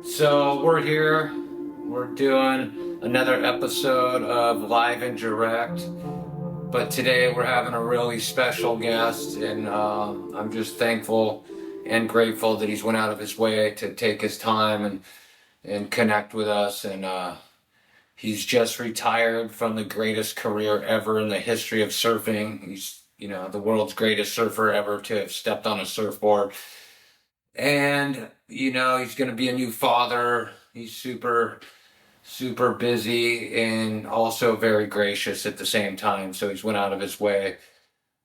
So we're here. We're doing another episode of Live and Direct. But today we're having a really special guest, and I'm just thankful and grateful that he's went out of his way to take his time and connect with us. And he's just retired from the greatest career ever in the history of surfing. He's, the world's greatest surfer ever to have stepped on a surfboard. And, he's going to be a new father. He's super busy and also very gracious at the same time. So he's went out of his way.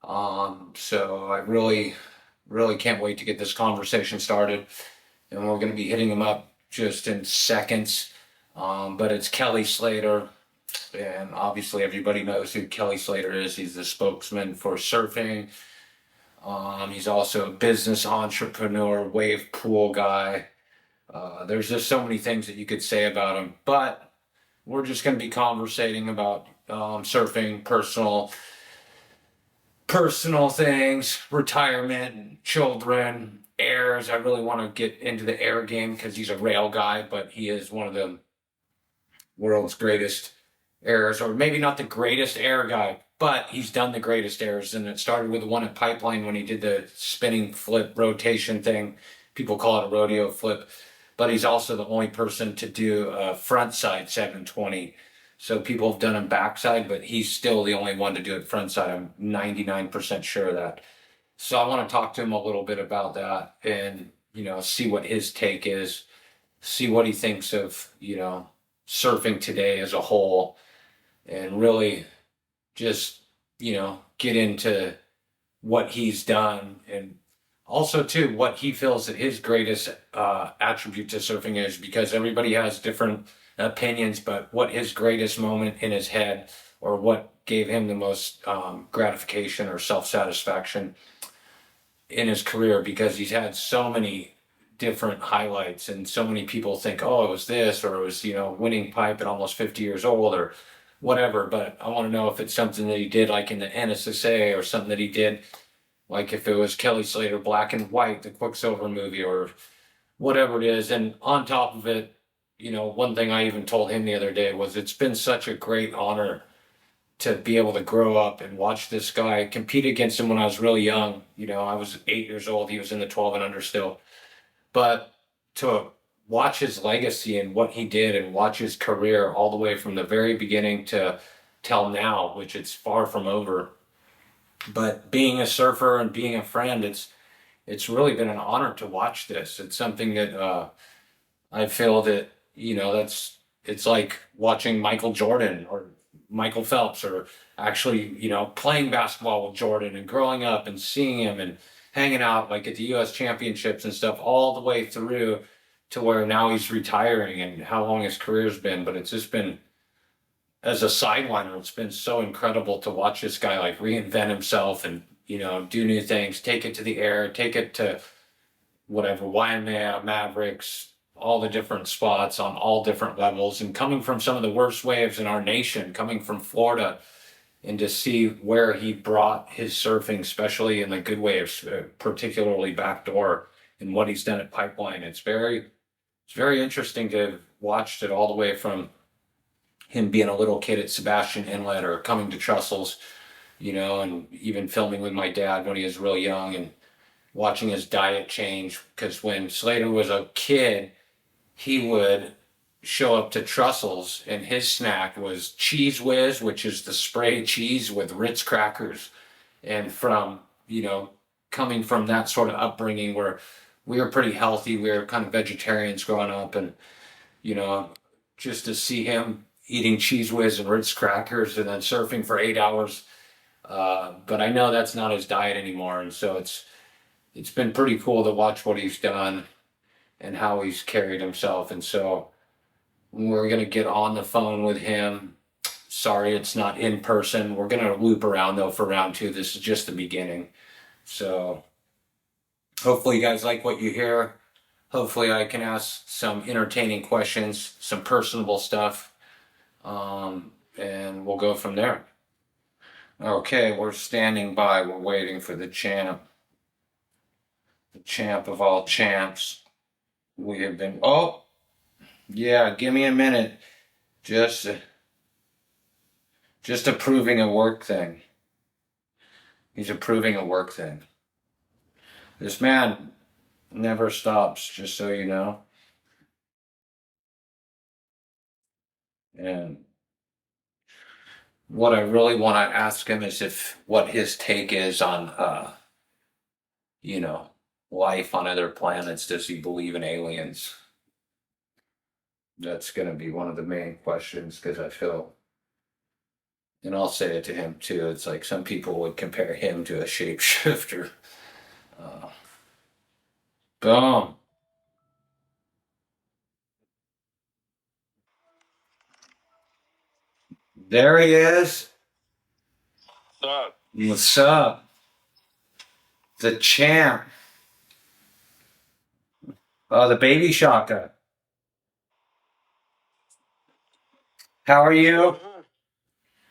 So I really can't wait to get this conversation started. And we're going to be hitting him up just in seconds. But it's Kelly Slater. And obviously everybody knows who Kelly Slater is. He's the spokesman for surfing. He's also a business entrepreneur, wave pool guy. There's just so many things that you could say about him, but we're just going to be conversating about surfing, personal things, retirement, children, airs. I really want to get into the air game because he's a rail guy, but he is one of the world's greatest airs, or maybe not the greatest air guy, but he's done the greatest airs. And it started with the one at Pipeline when he did the spinning flip rotation thing. People call it a rodeo flip, but he's also the only person to do a frontside 720. So people have done him backside, but he's still the only one to do it frontside. I'm 99% sure of that. So I want to talk to him a little bit about that and, see what his take is, see what he thinks of, surfing today as a whole, and really just, get into what he's done, and also too what he feels that his greatest attribute to surfing is, because everybody has different opinions, but what his greatest moment in his head, or what gave him the most gratification or self-satisfaction in his career, because he's had so many different highlights, and so many people think, oh, it was this, or it was, winning pipe at almost 50 years old, or whatever. But I want to know if it's something that he did like in the NSSA, or something that he did like if it was Kelly Slater Black and White, the Quicksilver movie, or whatever it is. And on top of it, one thing I even told him the other day was, it's been such a great honor to be able to grow up and watch this guy compete against him when I was really young. I was 8 years old. He was in the 12 and under still. But to watch his legacy and what he did, and watch his career all the way from the very beginning to till now, which it's far from over. But being a surfer and being a friend, it's really been an honor to watch this. It's something that I feel that, it's like watching Michael Jordan or Michael Phelps, or actually, playing basketball with Jordan and growing up and seeing him and hanging out like at the US championships and stuff, all the way through to where now he's retiring, and how long his career's been. But it's just been, as a sideliner, it's been so incredible to watch this guy like reinvent himself and, do new things, take it to the air, take it to whatever, Waimea, Mavericks, all the different spots on all different levels, and coming from some of the worst waves in our nation, coming from Florida, and to see where he brought his surfing, especially in the good waves, particularly backdoor, and what he's done at Pipeline. It's very interesting to have watched it all the way from him being a little kid at Sebastian Inlet, or coming to Trussell's, and even filming with my dad when he was real young, and watching his diet change. Because when Slater was a kid, he would show up to Trussell's, and his snack was Cheese Whiz, which is the spray cheese with Ritz crackers. And from, coming from that sort of upbringing where we were pretty healthy, we were kind of vegetarians growing up, and, just to see him eating Cheese Whiz and Ritz crackers and then surfing for 8 hours. But I know that's not his diet anymore. And so it's been pretty cool to watch what he's done and how he's carried himself. And so we're going to get on the phone with him. Sorry, it's not in person. We're going to loop around though for round two. This is just the beginning. So hopefully you guys like what you hear. Hopefully I can ask some entertaining questions, some personable stuff. And we'll go from there. Okay, we're standing by. We're waiting for the champ of all champs. We have been, oh, Yeah, give me a minute. Just approving a work thing. He's approving a work thing. This man never stops, just so you know. And what I really want to ask him is if what his take is on, you know, life on other planets. Does he believe in aliens? That's going to be one of the main questions because I feel, and I'll say it to him too. It's like some people would compare him to a shapeshifter. Uh, Boom. There he is. What's up? What's up? The champ. The baby shaka. How are you?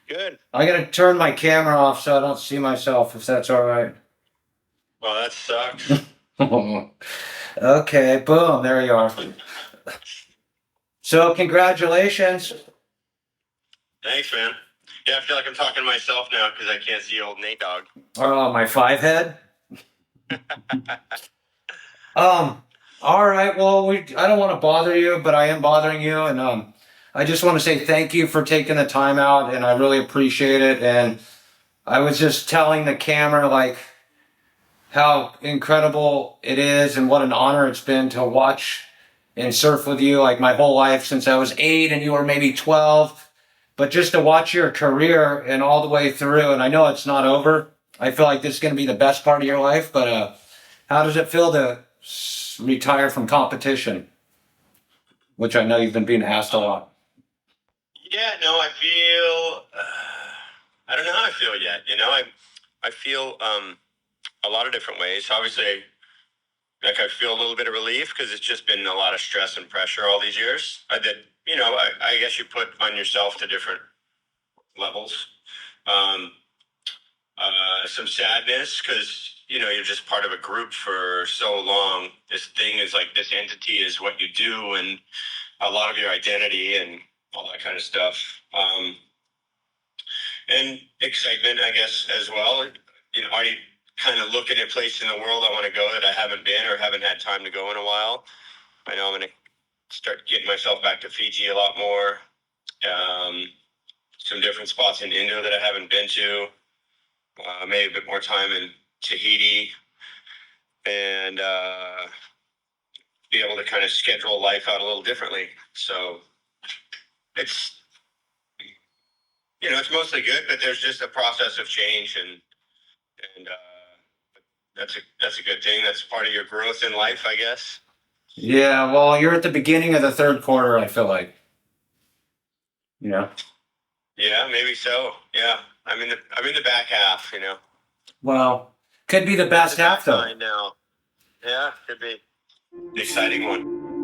Good. I gotta turn my camera off so I don't see myself, if that's all right. Well, that sucks. Okay, boom, there you are. So, congratulations. Thanks, man. Yeah, I feel like I'm talking to myself now because I can't see old Nate Dogg. Oh, my five head. All right. Well, I don't want to bother you, but I am bothering you, and I just want to say thank you for taking the time out, and I really appreciate it. And I was just telling the camera like how incredible it is, and what an honor it's been to watch and surf with you like my whole life since I was 8 and you were maybe 12. But just to watch your career and all the way through, and I know it's not over. I feel like this is going to be the best part of your life, but how does it feel to retire from competition? Which I know you've been being asked a lot. Yeah, no, I feel. I don't know how I feel yet. I feel a lot of different ways. Obviously, like I feel a little bit of relief because it's just been a lot of stress and pressure all these years. I guess you put on yourself to different levels. Um, some sadness because you're just part of a group for so long. This thing is like this entity is what you do and a lot of your identity and all that kind of stuff. And excitement, I guess, as well. Are you kind of looking at a place in the world I want to go that I haven't been or haven't had time to go in a while? I know I'm going to start getting myself back to Fiji a lot more. Some different spots in Indo that I haven't been to. Maybe a bit more time in Tahiti, and be able to kind of schedule life out a little differently. So it's it's mostly good, but there's just a process of change, and that's a good thing. That's part of your growth in life, I guess. Yeah, well, you're at the beginning of the third quarter, I feel like. You know? Yeah, maybe so. Yeah, I'm in the back half. Well, could be the best half, though. Now. Yeah, could be an exciting one.